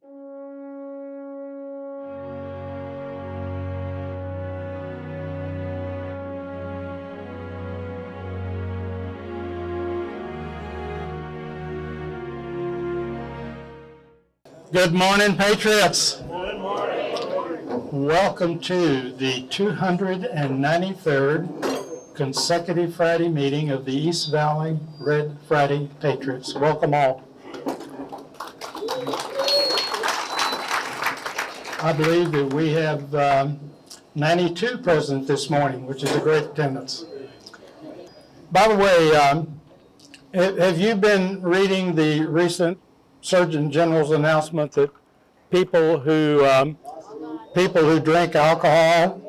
Good morning, Patriots. Good morning. Welcome to the 293rd consecutive Friday meeting of the East Valley Red Friday Patriots. Welcome all. I believe that we have 92 present this morning, which is a great attendance. By the way, have you been reading the recent Surgeon General's announcement that people who drink alcohol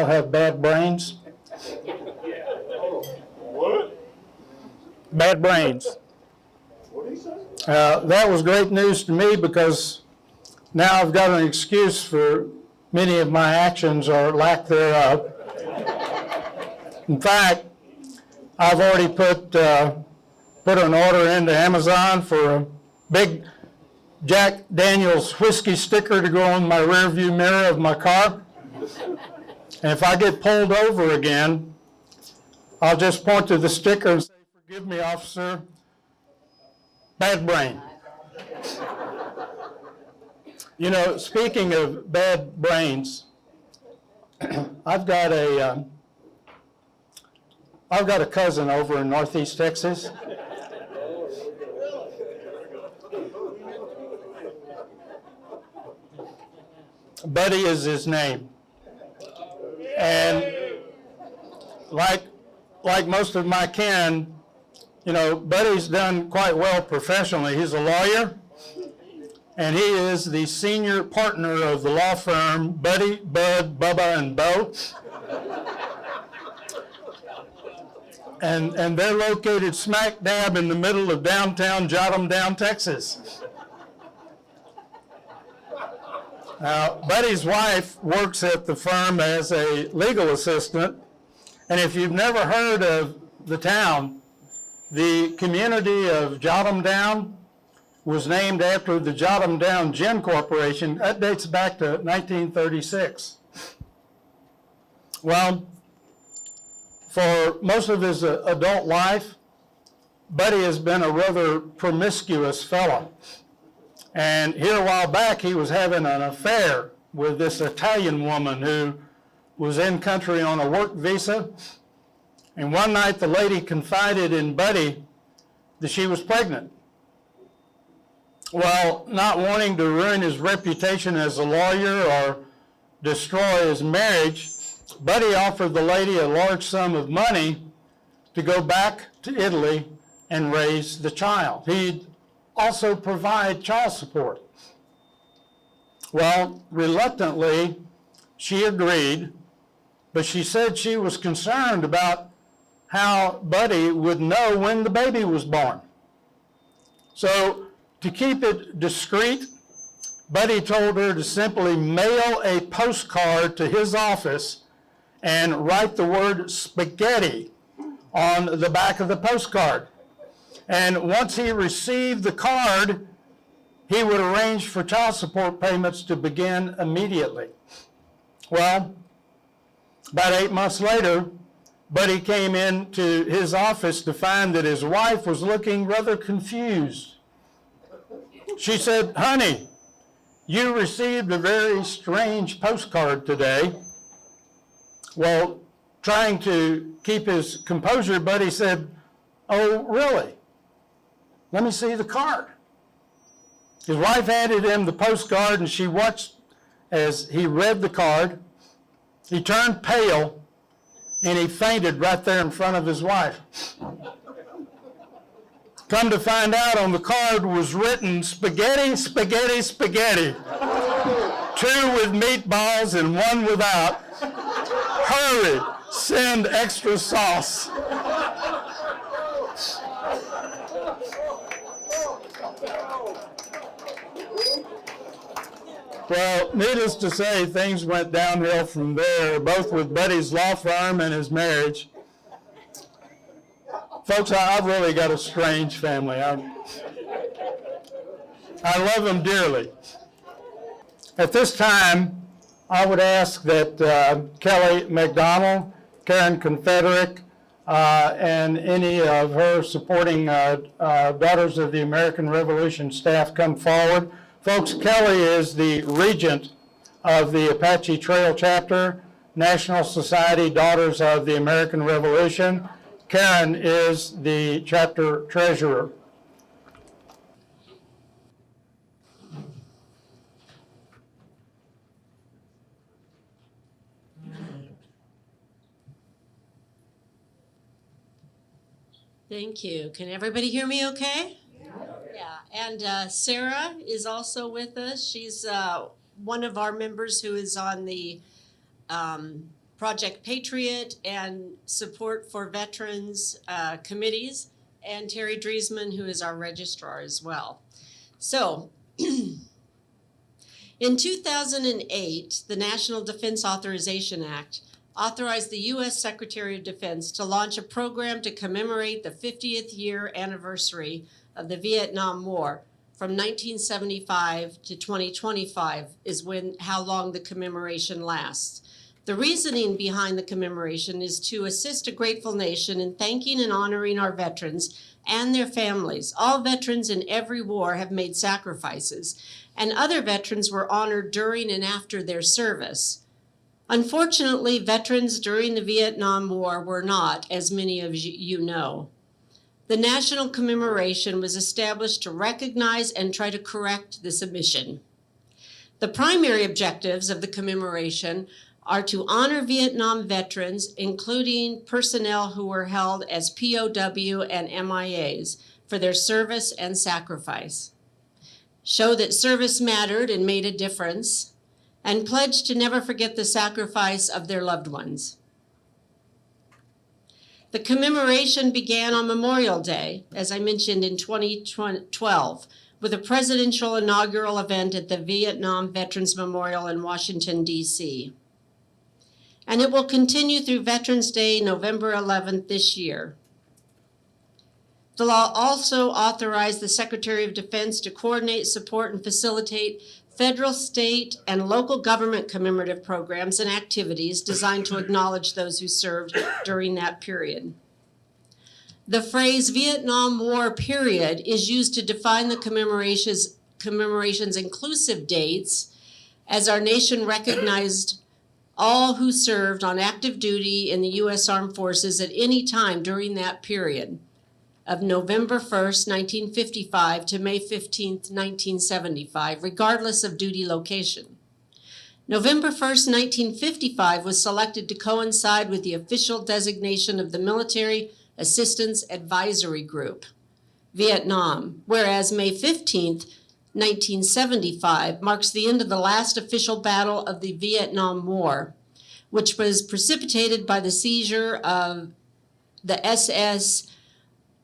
have bad brains? What? Bad brains. What did he say? That was great news to me because now I've got an excuse for many of my actions or lack thereof. In fact, I've already put an order into Amazon for a big Jack Daniel's whiskey sticker to go on my rearview mirror of my car. And if I get pulled over again, I'll just point to the sticker and say, "Forgive me, officer, bad brain." You know, speaking of bad brains, I've got a cousin over in Northeast Texas. Buddy is his name. And like most of my kin, you know, Buddy's done quite well professionally. He's a lawyer, and he is the senior partner of the law firm Buddy, Bud, Bubba, and Bo. And they're located smack dab in the middle of downtown Jotumdown, Texas. Now, Buddy's wife works at the firm as a legal assistant, and if you've never heard of the town, the community of Jotumdown was named after the Jotumdown Gin Corporation. That dates back to 1936. Well, for most of his adult life, Buddy has been a rather promiscuous fellow. And here a while back, he was having an affair with this Italian woman who was in country on a work visa. And one night, the lady confided in Buddy that she was pregnant. Well, not wanting to ruin his reputation as a lawyer or destroy his marriage, Buddy offered the lady a large sum of money to go back to Italy and raise the child. He'd also provide child support. Well, reluctantly, she agreed, but she said she was concerned about how Buddy would know when the baby was born. So, to keep it discreet, Buddy told her to simply mail a postcard to his office and write the word spaghetti on the back of the postcard. And once he received the card, he would arrange for child support payments to begin immediately. Well, about 8 months later, Buddy came into his office to find that his wife was looking rather confused. She said, "Honey, you received a very strange postcard today." Well, trying to keep his composure, Buddy said, "Oh, really? Let me see the card." His wife handed him the postcard, and she watched as he read the card. He turned pale, and he fainted right there in front of his wife. Come to find out, on the card was written, "Spaghetti, spaghetti, spaghetti. 2 with meatballs and 1 without. Hurry, send extra sauce." Well, needless to say, things went downhill from there, both with Buddy's law firm and his marriage. Folks, I've really got a strange family. I love them dearly. At this time, I would ask that Kelly McDonald, Karen Confederick, and any of her supporting Daughters of the American Revolution staff come forward. Folks, Kelly is the regent of the Apache Trail Chapter, National Society Daughters of the American Revolution. Karen is the chapter treasurer. Thank you. Can everybody hear me okay? Yeah. And Sarah is also with us. She's one of our members who is on the Project Patriot and Support for Veterans committees, and Terry Driesman, who is our registrar as well. So, in 2008, the National Defense Authorization Act authorized the U.S. Secretary of Defense to launch a program to commemorate the 50th year anniversary of the Vietnam War. From 1975 to 2025 is how long the commemoration lasts. The reasoning behind the commemoration is to assist a grateful nation in thanking and honoring our veterans and their families. All veterans in every war have made sacrifices, and other veterans were honored during and after their service. Unfortunately, veterans during the Vietnam War were not, as many of you know. The national commemoration was established to recognize and try to correct this omission. The primary objectives of the commemoration are to honor Vietnam veterans, including personnel who were held as POW and MIAs, for their service and sacrifice, show that service mattered and made a difference, and pledge to never forget the sacrifice of their loved ones. The commemoration began on Memorial Day, as I mentioned, in 2012, with a presidential inaugural event at the Vietnam Veterans Memorial in Washington, D.C. And it will continue through Veterans Day, November 11th this year. The law also authorized the Secretary of Defense to coordinate, support, and facilitate federal, state, and local government commemorative programs and activities designed to acknowledge those who served during that period. The phrase Vietnam War period is used to define the commemoration's inclusive dates, as our nation recognized all who served on active duty in the U.S. Armed Forces at any time during that period of November 1st, 1955 to May 15th, 1975, regardless of duty location. November 1st, 1955 was selected to coincide with the official designation of the Military Assistance Advisory Group, Vietnam, whereas May 15th, 1975 marks the end of the last official battle of the Vietnam War, which was precipitated by the seizure of the SS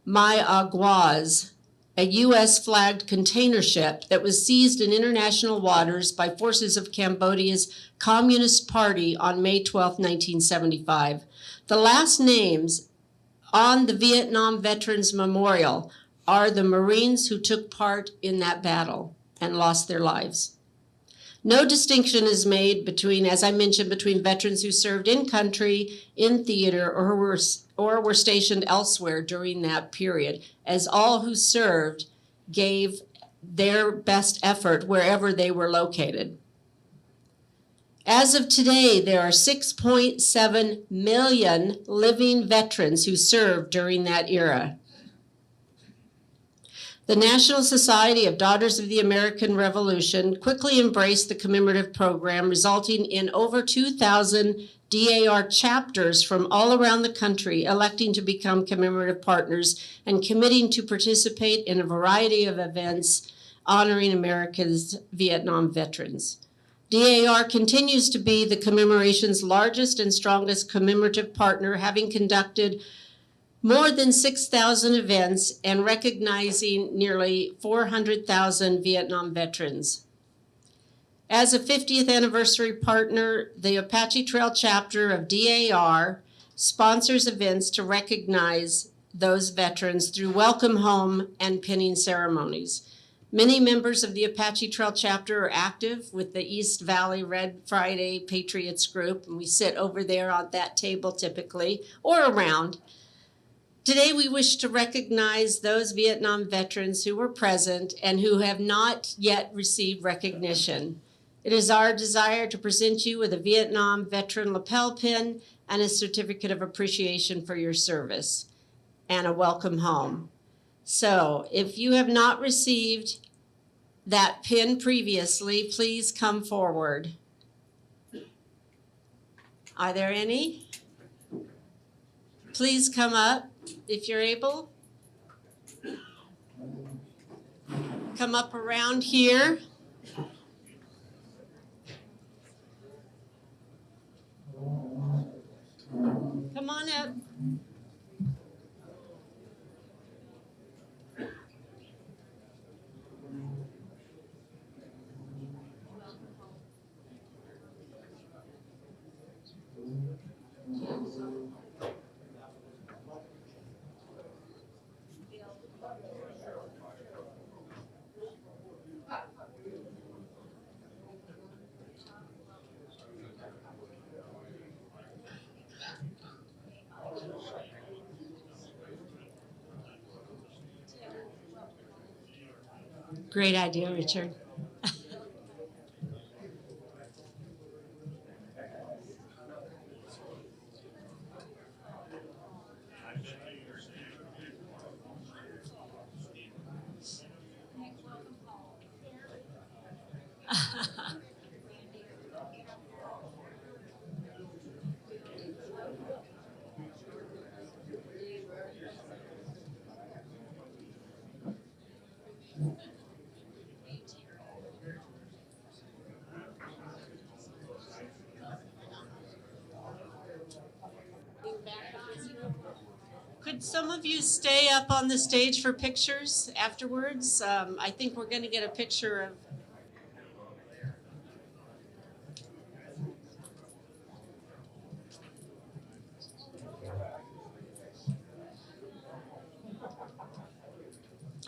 My Aguas, a U.S.-flagged container ship that was seized in international waters by forces of Cambodia's Communist Party on May 12, 1975. The last names on the Vietnam Veterans Memorial are the Marines who took part in that battle and lost their lives. No distinction is made between, as I mentioned, between veterans who served in country, in theater, or were stationed elsewhere during that period, as all who served gave their best effort wherever they were located. As of today, there are 6.7 million living veterans who served during that era. The National Society of Daughters of the American Revolution quickly embraced the commemorative program, resulting in over 2,000 DAR chapters from all around the country electing to become commemorative partners and committing to participate in a variety of events honoring America's Vietnam veterans. DAR continues to be the commemoration's largest and strongest commemorative partner, having conducted more than 6,000 events and recognizing nearly 400,000 Vietnam veterans. As a 50th anniversary partner, the Apache Trail chapter of DAR sponsors events to recognize those veterans through welcome home and pinning ceremonies. Many members of the Apache Trail chapter are active with the East Valley Red Friday Patriots group, and we sit over there on that table typically, or around. Today, we wish to recognize those Vietnam veterans who were present and who have not yet received recognition. It is our desire to present you with a Vietnam veteran lapel pin and a certificate of appreciation for your service and a welcome home. So if you have not received that pin previously, please come forward. Are there any? Please come up if you're able. Come up around here. Come on up. Great idea, Richard. Could some of you stay up on the stage for pictures afterwards? I think we're going to get a picture of.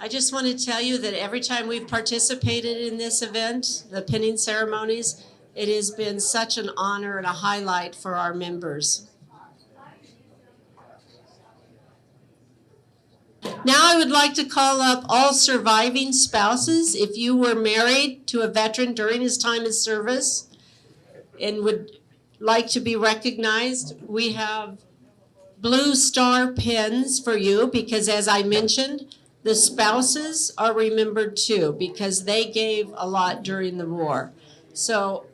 I just want to tell you that every time we've participated in this event, the pinning ceremonies, it has been such an honor and a highlight for our members. Now I would like to call up all surviving spouses. If you were married to a veteran during his time of service and would like to be recognized, we have blue star pins for you because, as I mentioned, the spouses are remembered too because they gave a lot during the war. So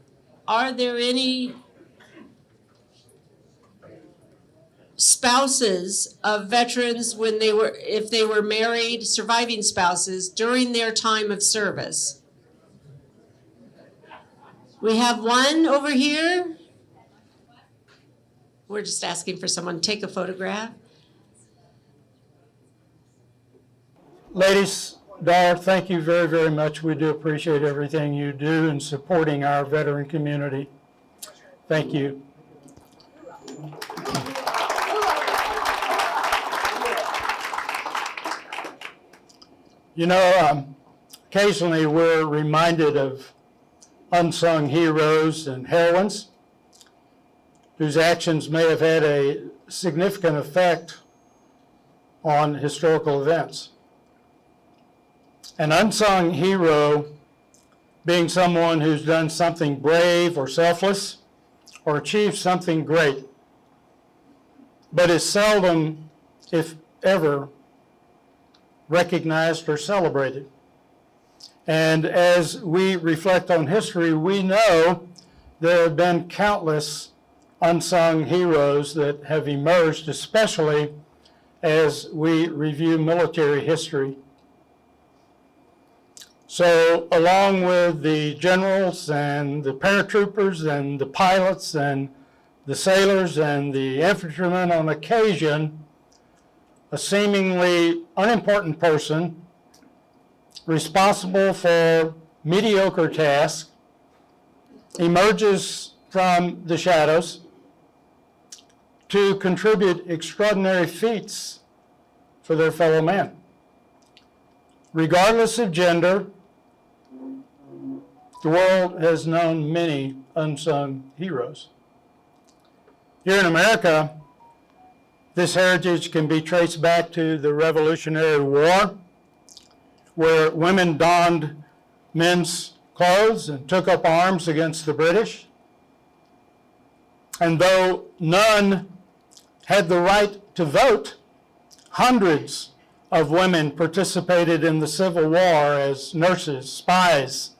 are there any spouses of veterans when they were, if they were married, surviving spouses during their time of service? We have one over here. We're just asking for someone to take a photograph. Ladies, Dar, thank you very, very much. We do appreciate everything you do in supporting our veteran community. Thank you. You know, occasionally we're reminded of unsung heroes and heroines whose actions may have had a significant effect on historical events. An unsung hero being someone who's done something brave or selfless or achieved something great, but is seldom, if ever, recognized or celebrated. And as we reflect on history, we know there have been countless unsung heroes that have emerged, especially as we review military history. So along with the generals and the paratroopers and the pilots and the sailors and the infantrymen, on occasion, a seemingly unimportant person responsible for mediocre tasks emerges from the shadows to contribute extraordinary feats for their fellow man. regardless of gender, the world has known many unsung heroes. Here in America, this heritage can be traced back to the Revolutionary War, where women donned men's clothes and took up arms against the British. And though none had the right to vote, hundreds of women participated in the Civil War as nurses, spies,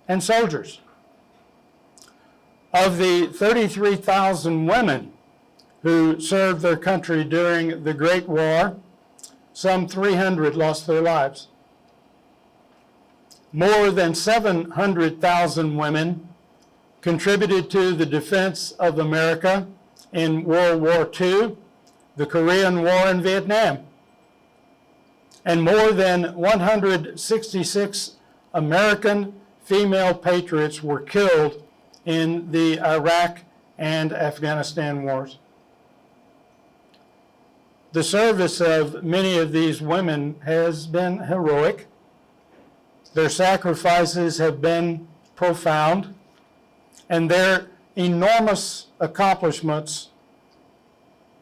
and soldiers. Of the 33,000 women who served their country during the Great War, some 300 lost their lives. More than 700,000 women contributed to the defense of America in World War II, the Korean War, and Vietnam. And more than 166 American female patriots were killed in the Iraq and Afghanistan wars. The service of many of these women has been heroic. Their sacrifices have been profound, and their enormous accomplishments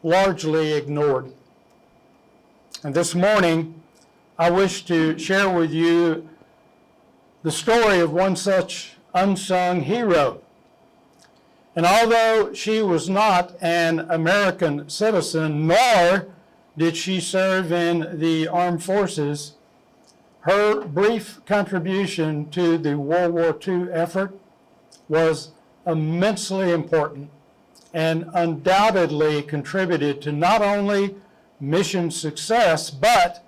largely ignored. And this morning, I wish to share with you the story of one such unsung hero. And although she was not an American citizen, nor did she serve in the armed forces, her brief contribution to the World War II effort was immensely important and undoubtedly contributed to not only mission success, but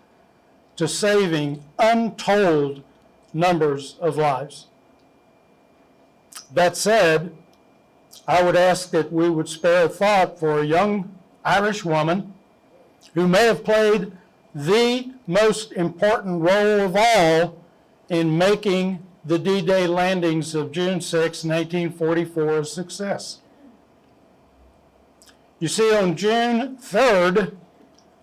to saving untold numbers of lives. That said, I would ask that we would spare a thought for a young Irish woman who may have played the most important role of all in making the D-Day landings of June 6, 1944 a success. You see, on June 3rd,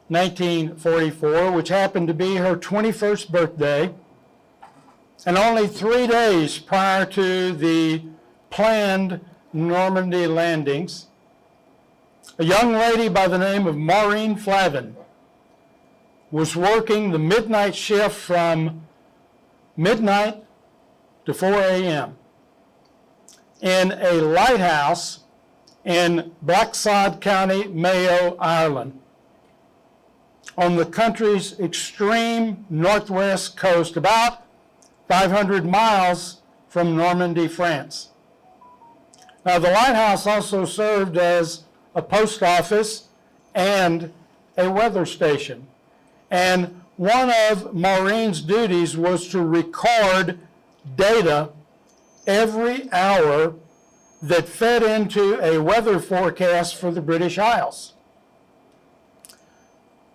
1944, which happened to be her 21st birthday, and only 3 days prior to the planned Normandy landings, a young lady by the name of Maureen Flavin was working the midnight shift from midnight to 4 a.m. in a lighthouse in Blacksod County, Mayo, Ireland, on the country's extreme northwest coast, about 500 miles from Normandy, France. Now, the lighthouse also served as a post office and a weather station. And one of Maureen's duties was to record data every hour that fed into a weather forecast for the British Isles.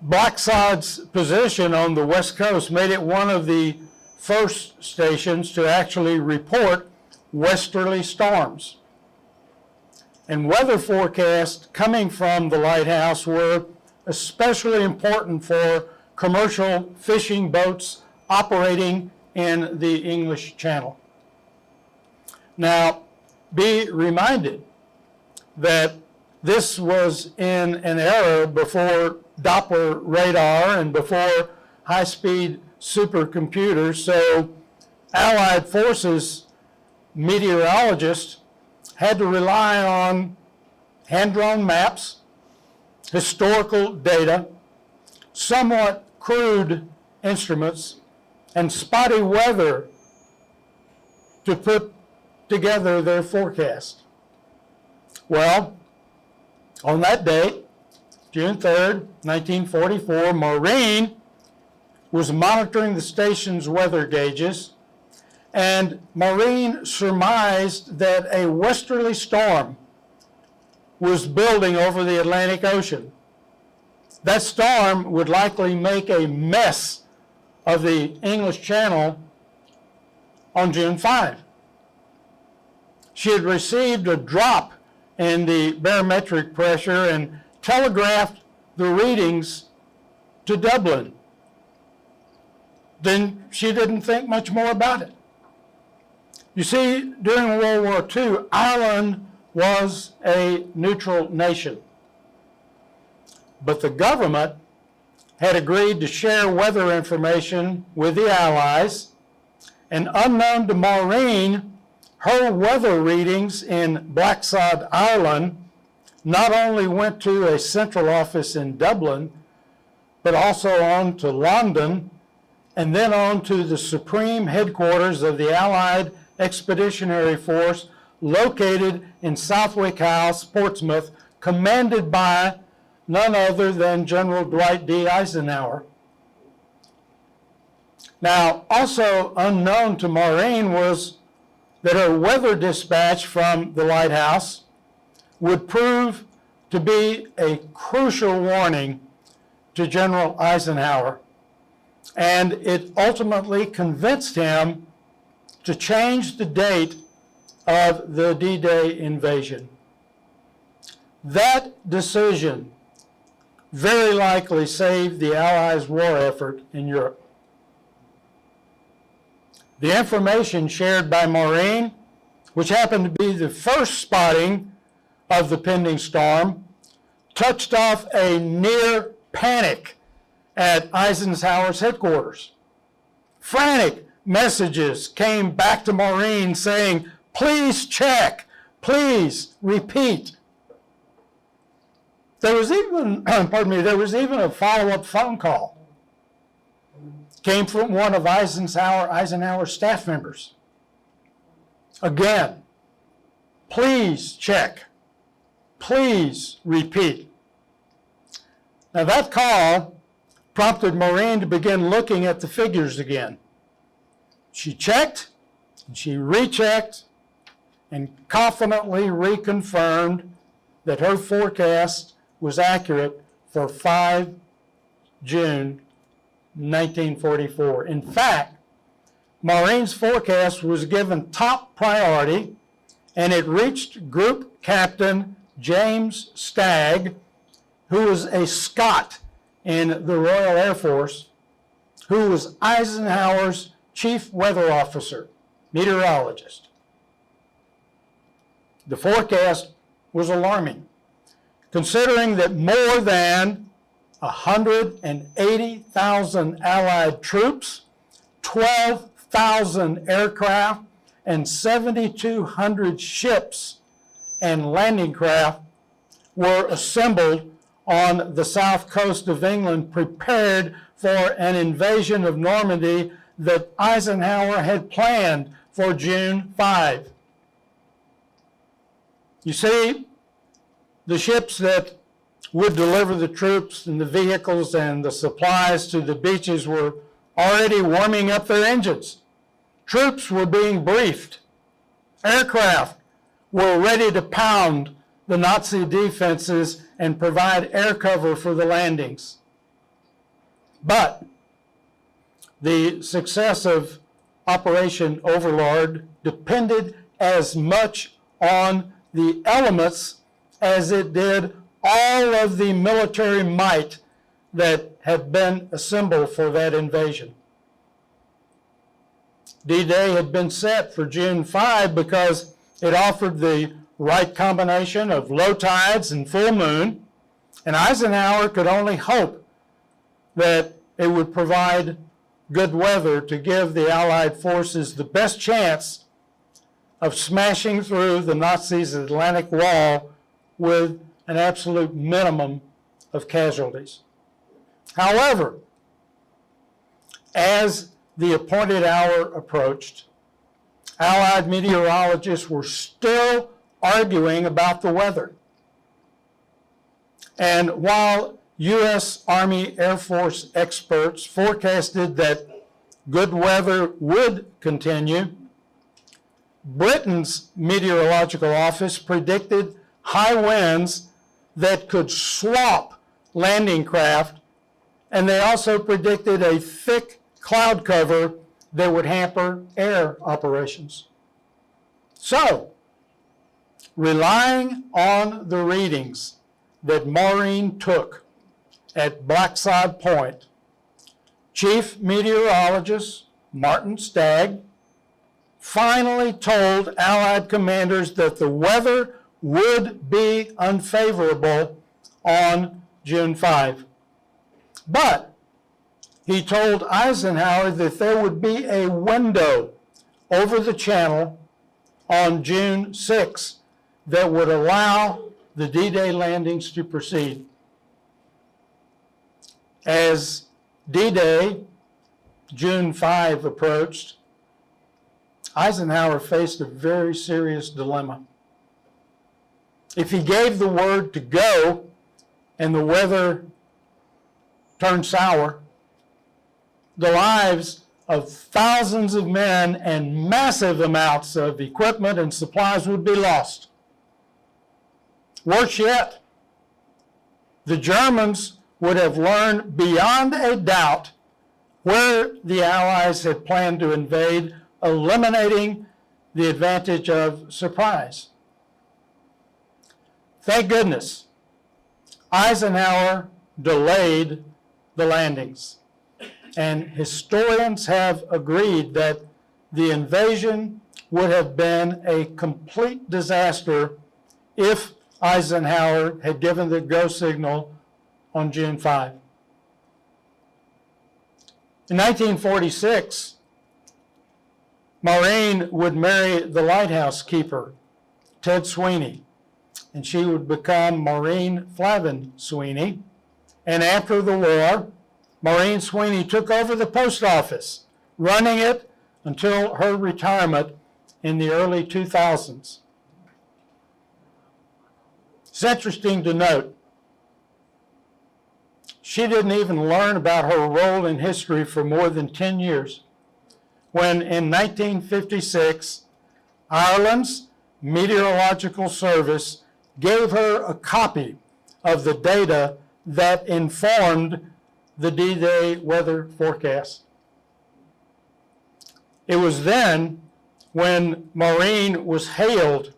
Blacksod's position on the west coast made it one of the first stations to actually report westerly storms. And weather forecasts coming from the lighthouse were especially important for commercial fishing boats operating in the English Channel. Now, be reminded that this was in an era before Doppler radar and before high-speed supercomputers, so Allied forces meteorologists had to rely on hand-drawn maps, historical data, somewhat crude instruments, and spotty weather to put together their forecast. Well, on that date, June 3rd, 1944, Maureen was monitoring the station's weather gauges, and Maureen surmised that a westerly storm was building over the Atlantic Ocean. That storm would likely make a mess of the English Channel on June 5. She had received a drop in the barometric pressure and telegraphed the readings to Dublin. then she didn't think much more about it. You see, during World War II, Ireland was a neutral nation. But the government had agreed to share weather information with the Allies, and unknown to Maureen, her weather readings in Blacksod, Ireland, not only went to a central office in Dublin, but also on to London, and then on to the supreme headquarters of the Allied Expeditionary Force located in Southwick House, Portsmouth, commanded by none other than General Dwight D. Eisenhower. Now, also unknown to Maureen was that her weather dispatch from the lighthouse would prove to be a crucial warning to General Eisenhower, and it ultimately convinced him to change the date of the D-Day invasion. That decision very likely saved the Allies' war effort in Europe. The information shared by Maureen, which happened to be the first spotting of the pending storm, touched off a near panic at Eisenhower's headquarters. Frantic messages came back to Maureen saying, "Please check, please repeat." There was even, there was even a follow-up phone call. Came from one of Eisenhower's staff members. Again, please check, please repeat. Now that call prompted Maureen to begin looking at the figures again. She checked, and she rechecked, and confidently reconfirmed that her forecast was accurate for 5 June 1944. In fact, Maureen's forecast was given top priority, and it reached Group Captain James Stagg, who was a Scot in the Royal Air Force, who was Eisenhower's chief weather officer, meteorologist. The forecast was alarming, considering that more than 180,000 Allied troops, 12,000 aircraft, and 7,200 ships and landing craft were assembled on the south coast of England, prepared for an invasion of Normandy that Eisenhower had planned for June 5. You see, the ships that would deliver the troops and the vehicles and the supplies to the beaches were already warming up their engines. Troops were being briefed. Aircraft were ready to pound the Nazi defenses and provide air cover for the landings. But the success of Operation Overlord depended as much on the elements as it did all of the military might that had been assembled for that invasion. D-Day had been set for June 5 because it offered the right combination of low tides and full moon, and Eisenhower could only hope that it would provide good weather to give the Allied forces the best chance of smashing through the Nazis' Atlantic Wall with an absolute minimum of casualties. However, as the appointed hour approached, Allied meteorologists were still arguing about the weather. And while U.S. Army Air Force experts forecasted that good weather would continue, Britain's meteorological office predicted high winds that could swamp landing craft, and they also predicted a thick cloud cover that would hamper air operations. So, relying on the readings that Maureen took at Blacksod Point, Chief Meteorologist Martin Stagg finally told Allied commanders that the weather would be unfavorable on June 5. But he told Eisenhower that there would be a window over the channel on June 6 that would allow the D-Day landings to proceed. As D-Day, June 5, approached, Eisenhower faced a very serious dilemma. If he gave the word to go and the weather turned sour, the lives of thousands of men and massive amounts of equipment and supplies would be lost. Worse yet, the Germans would have learned beyond a doubt where the Allies had planned to invade, eliminating the advantage of surprise. Thank goodness, Eisenhower delayed the landings, and historians have agreed that the invasion would have been a complete disaster if Eisenhower had given the go signal on June 5. In 1946, Maureen would marry the lighthouse keeper, Ted Sweeney, and she would become Maureen Flavin Sweeney. And after the war, Maureen Sweeney took over the post office, running it until her retirement in the early 2000s. It's interesting to note, she didn't even learn about her role in history for more than 10 years, when in 1956, Ireland's Meteorological Service gave her a copy of the data that informed the D-Day weather forecast. It was then when Maureen was hailed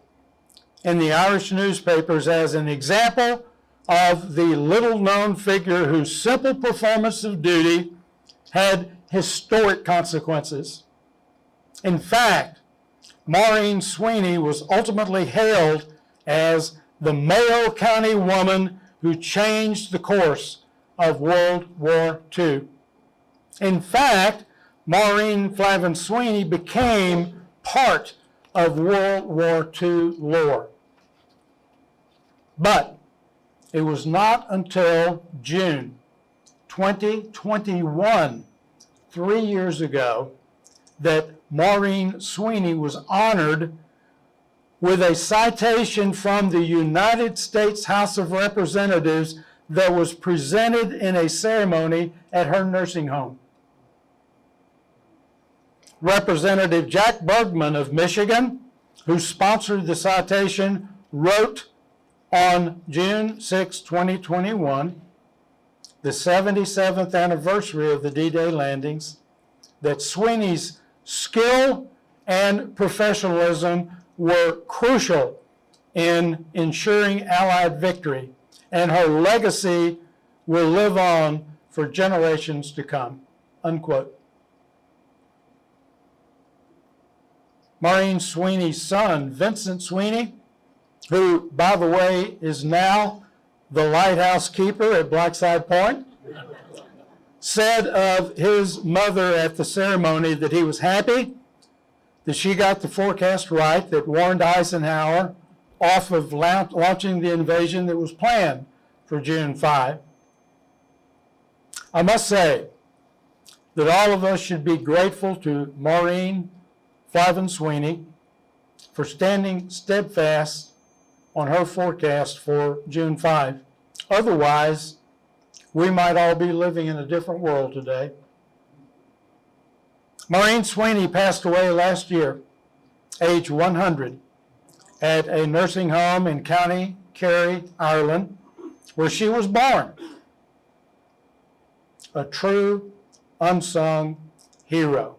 in the Irish newspapers as an example of the little-known figure whose simple performance of duty had historic consequences. In fact, Maureen Sweeney was ultimately hailed as the Mayo County woman who changed the course of World War II. In fact, Maureen Flavin Sweeney became part of World War II lore. But it was not until June 2021, 3 years ago, that Maureen Sweeney was honored with a citation from the United States House of Representatives that was presented in a ceremony at her nursing home. Representative Jack Bergman of Michigan, who sponsored the citation, wrote on June 6, 2021, the 77th anniversary of the D-Day landings, that Sweeney's skill and professionalism were crucial in ensuring Allied victory, and her legacy will live on for generations to come, unquote. Maureen Sweeney's son, Vincent Sweeney, who, by the way, is now the lighthouse keeper at Blackside Point, said of his mother at the ceremony that he was happy that she got the forecast right that warned Eisenhower off of launching the invasion that was planned for June 5. I must say that all of us should be grateful to Maureen Flavin Sweeney for standing steadfast on her forecast for June 5. Otherwise, we might all be living in a different world today. Maureen Sweeney passed away last year, age 100, at a nursing home in County Kerry, Ireland, where she was born. A true, unsung hero.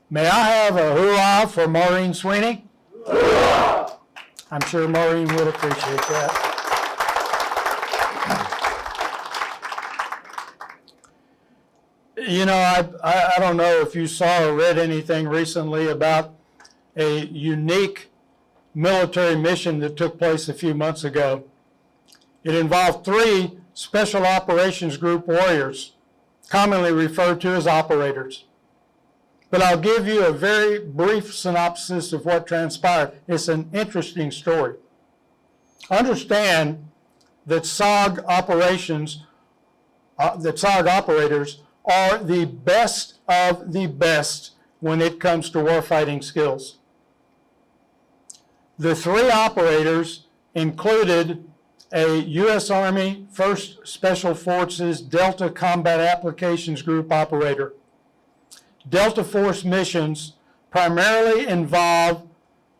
May I have a hurrah for Maureen Sweeney? Hurrah! I'm sure Maureen would appreciate that. You know, I don't know if you saw or read anything recently about a unique military mission that took place a few months ago. It involved 3 Special Operations Group warriors, commonly referred to as operators. But I'll give you a very brief synopsis of what transpired. It's an interesting story. Understand that SOG operators are the best of the best when it comes to warfighting skills. The 3 operators included a U.S. Army 1st Special Forces Delta Combat Applications Group operator. Delta Force missions primarily involve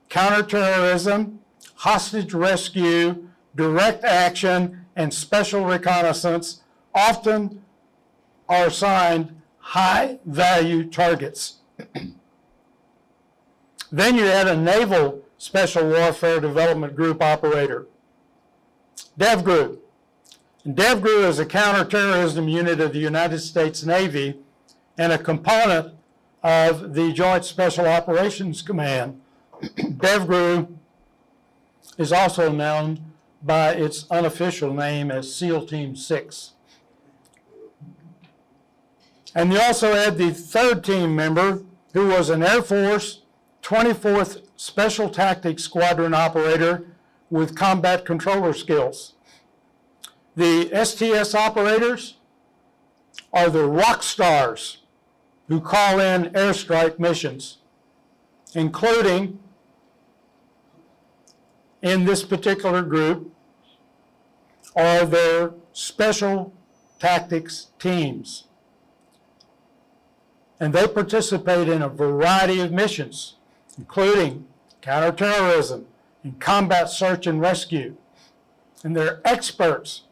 counterterrorism, hostage rescue, direct action, and special reconnaissance, often are assigned high-value targets. Then you had a Naval Special Warfare Development Group operator, DevGRU. And DevGRU is a counterterrorism unit of the United States Navy and a component of the Joint Special Operations Command. DevGRU is also known by its unofficial name as SEAL Team 6. And you also had the 3rd team member, who was an Air Force 24th Special Tactics Squadron operator with combat controller skills. The STS operators are the rock stars who call in airstrike missions, including, in this particular group, are their special tactics teams. And they participate in a variety of missions, including counterterrorism and combat search and rescue. And they're experts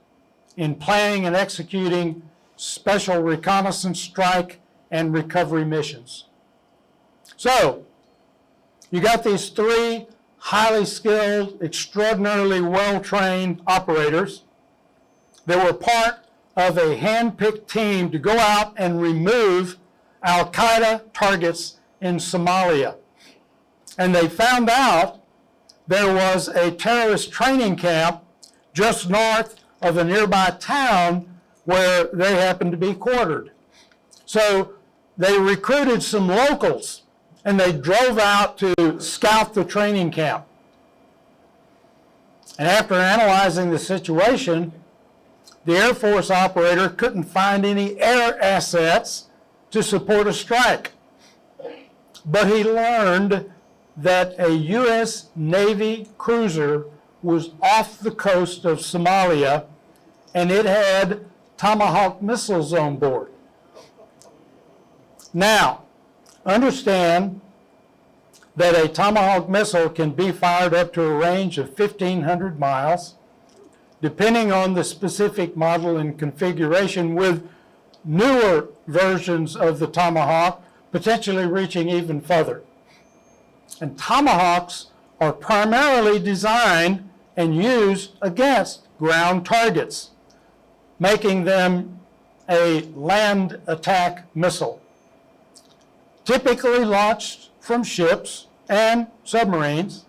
in planning and executing special reconnaissance, strike, and recovery missions. So, you got these 3 highly skilled, extraordinarily well-trained operators that were part of a hand-picked team to go out and remove Al-Qaeda targets in Somalia. And they found out there was a terrorist training camp just north of a nearby town where they happened to be quartered. So they recruited some locals and they drove out to scout the training camp. And after analyzing the situation, the Air Force operator couldn't find any air assets to support a strike. But he learned that a U.S. Navy cruiser was off the coast of Somalia and it had Tomahawk missiles on board. Now, understand that a Tomahawk missile can be fired up to a range of 1,500 miles, depending on the specific model and configuration, with newer versions of the Tomahawk potentially reaching even further. And Tomahawks are primarily designed and used against ground targets, making them a land attack missile, typically launched from ships and submarines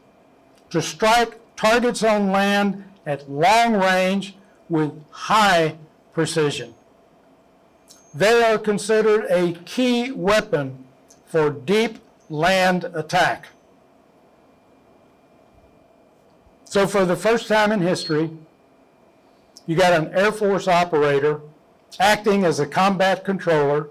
to strike targets on land at long range with high precision. They are considered a key weapon for deep land attack. So for the first time in history, you got an Air Force operator acting as a combat controller,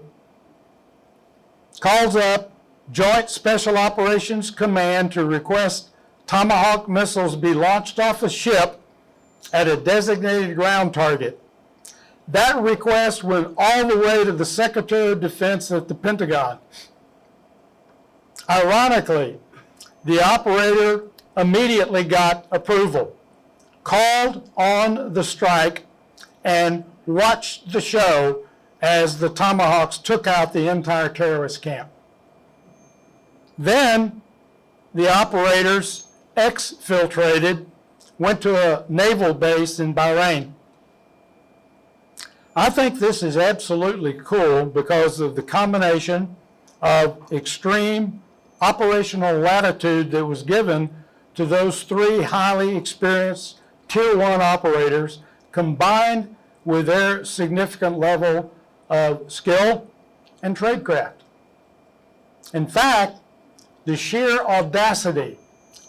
calls up Joint Special Operations Command to request Tomahawk missiles be launched off a ship at a designated ground target. That request went all the way to the Secretary of Defense at the Pentagon. Ironically, the operator immediately got approval, called on the strike, and watched the show as the Tomahawks took out the entire terrorist camp. Then the operators exfiltrated, went to a naval base in Bahrain. I think this is absolutely cool because of the combination of extreme operational latitude that was given to those three highly experienced Tier 1 operators, combined with their significant level of skill and tradecraft. In fact, the sheer audacity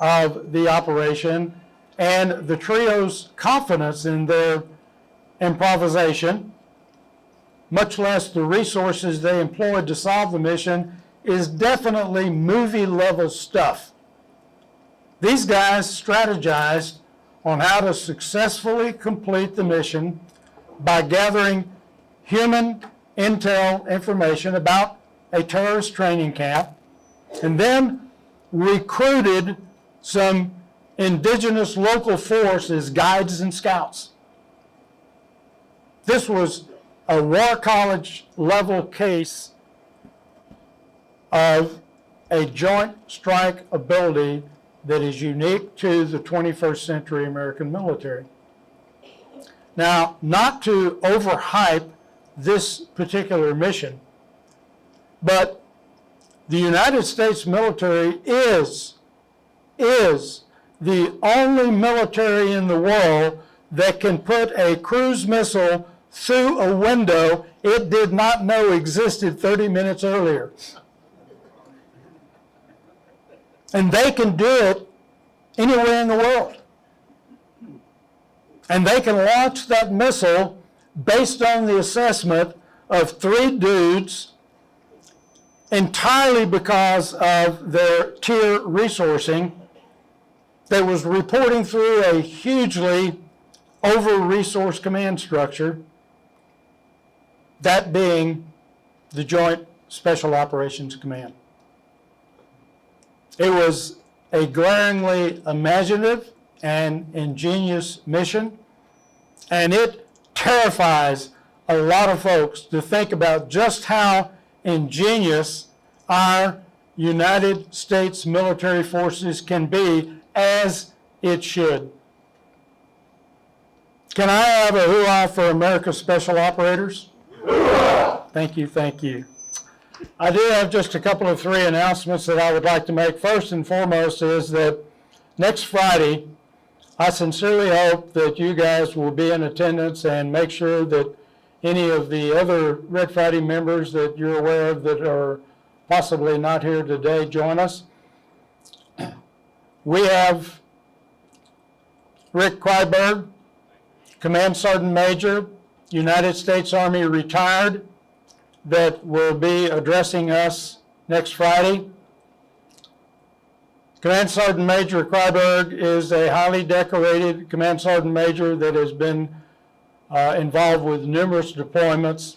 of the operation and the trio's confidence in their improvisation, much less the resources they employed to solve the mission, is definitely movie-level stuff. These guys strategized on how to successfully complete the mission by gathering human intel information about a terrorist training camp, and then recruited some indigenous local force as guides and scouts. This was a War College level case of a joint strike ability that is unique to the 21st century American military. Now, not to overhype this particular mission, but the United States military is the only military in the world that can put a cruise missile through a window it did not know existed 30 minutes earlier. And they can do it anywhere in the world. And they can launch that missile based on the assessment of three dudes entirely because of their tier resourcing that was reporting through a hugely over-resourced command structure, that being the Joint Special Operations Command. It was a glaringly imaginative and ingenious mission, and it terrifies a lot of folks to think about just how ingenious our United States military forces can be, as it should. Can I have a hurrah for America's Special Operators? Hurrah! Thank you, thank you. I do have just a couple of three announcements that I would like to make. First and foremost is that next Friday, I sincerely hope that you guys will be in attendance and make sure that any of the other Red Friday members that you're aware of that are possibly not here today join us. We have Rick Kryberg, Command Sergeant Major, United States Army retired, that will be addressing us next Friday. Command Sergeant Major Kryberg is a highly decorated Command Sergeant Major that has been involved with numerous deployments.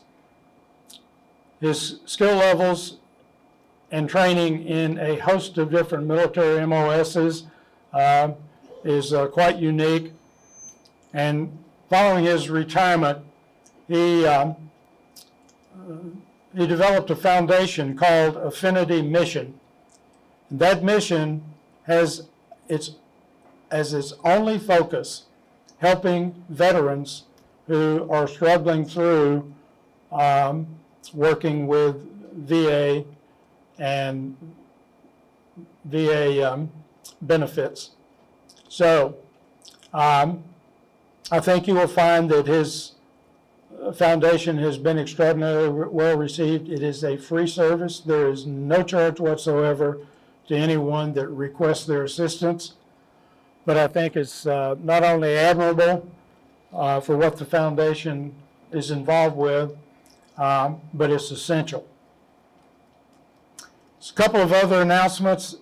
His skill levels and training in a host of different military MOSs is quite unique. And following his retirement, he developed a foundation called Affinity Mission. And that mission has as its only focus helping veterans who are struggling through working with VA and VA benefits. So I think you will find that his foundation has been extraordinarily well received. It is a free service. There is no charge whatsoever to anyone that requests their assistance. But I think it's not only admirable for what the foundation is involved with, but it's essential. A couple of other announcements.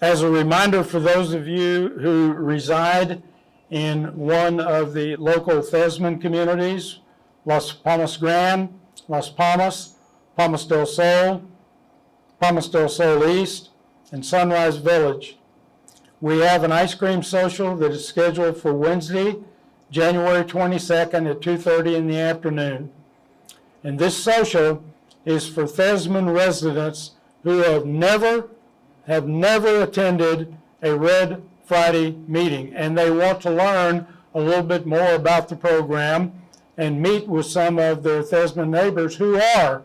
As a reminder for those of you who reside in one of the local Thesman communities, Las Palmas Grand, Las Palmas, Palmas del Sol East, and Sunrise Village. We have an ice cream social that is scheduled for Wednesday, January 22nd at 2:30 in the afternoon. And this social is for Thesman residents who have never attended a Red Friday meeting, and they want to learn a little bit more about the program and meet with some of their Thesman neighbors who are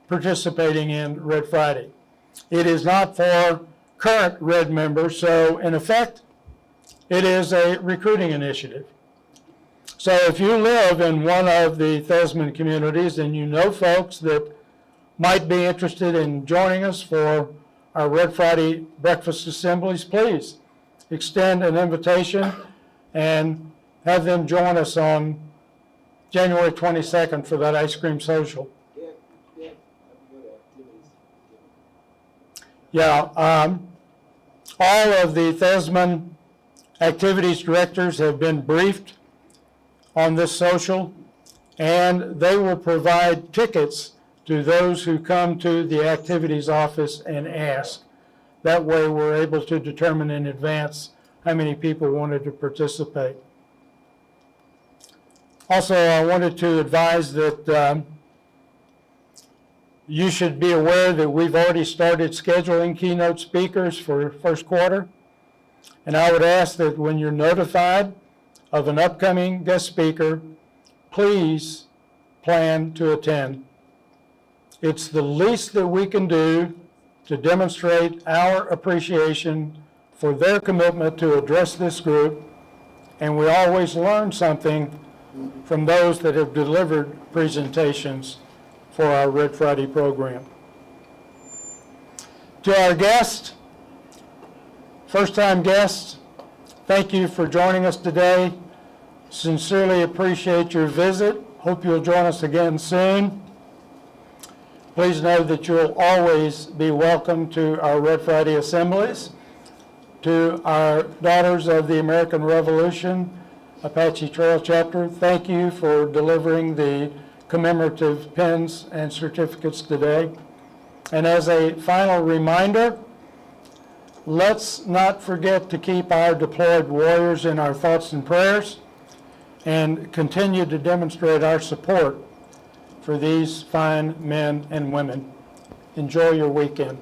participating in Red Friday. It is not for current Red members, so in effect, it is a recruiting initiative. So if you live in one of the Thesman communities and you know folks that might be interested in joining us for our Red Friday breakfast assemblies, please extend an invitation and have them join us on January 22nd for that ice cream social. Yeah, all of the Thesman activities directors have been briefed on this social, and they will provide tickets to those who come to the activities office and ask. That way we're able to determine in advance how many people wanted to participate. Also, I wanted to advise that you should be aware that we've already started scheduling keynote speakers for first quarter. And I would ask that when you're notified of an upcoming guest speaker, please plan to attend. It's the least that we can do to demonstrate our appreciation for their commitment to address this group, and we always learn something from those that have delivered presentations for our Red Friday program. To our guests, first-time guests, thank you for joining us today. Sincerely appreciate your visit. Hope you'll join us again soon. Please know that you'll always be welcome to our Red Friday assemblies. To our Daughters of the American Revolution Apache Trail Chapter, thank you for delivering the commemorative pins and certificates today. And as a final reminder, let's not forget to keep our deployed warriors in our thoughts and prayers and continue to demonstrate our support for these fine men and women. Enjoy your weekend.